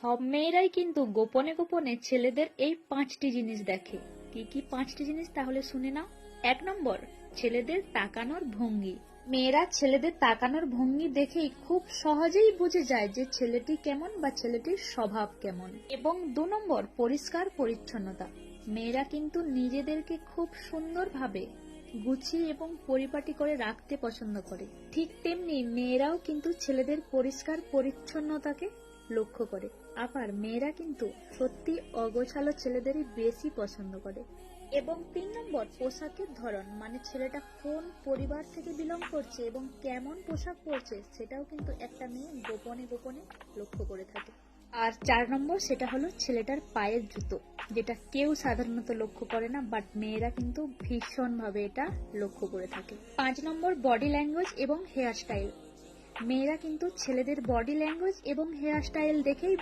সব মেয়েরাই কিন্তু গোপনে গোপনে ছেলেদের এই 5টি জিনিস দেখে। কি কি 5টি জিনিস তাহলে শুনে নাও। 1 নম্বর, ছেলেদের তাকানোর ভঙ্গি। মেয়েরা ছেলেদের তাকানোর ভঙ্গি দেখেই খুব সহজেই বুঝে যায় যে ছেলেটি কেমন বা ছেলেটির স্বভাব কেমন। এবং 2 নম্বর, পরিষ্কার পরিচ্ছন্নতা। মেয়েরা কিন্তু নিজেদেরকে খুব সুন্দরভাবে গুছিয়ে এবং পরিপাটি করে রাখতে পছন্দ করে। ঠিক তেমনি মেয়েরাও কিন্তু ছেলেদের পরিষ্কার পরিচ্ছন্নতাকে লক্ষ্য করে। আবার মেয়েরা কিন্তু সত্যি অগোছালো ছেলেদেরই বেশি পছন্দ করে। এবং 3 নম্বর, পোশাকের ধরন, মানে ছেলেটা কোন পরিবার থেকে বিলং করছে এবং কেমন পোশাক পরছে সেটাও কিন্তু একটা মেয়ে গোপনে গোপনে লক্ষ্য করে থাকে। আর 4 নম্বর, সেটা হলো ছেলেটার পায়ের জুতো, যেটা কেউ সাধারণত লক্ষ্য করে না, বাট মেয়েরা কিন্তু ভীষণ ভাবে এটা লক্ষ্য করে থাকে। 5 নম্বর, বডি ল্যাঙ্গুয়েজ এবং হেয়ার স্টাইল। মেয়েরা কিন্তু ছেলেদের বডি ল্যাঙ্গুয়েজ এবং হেয়ার স্টাইল দেখেই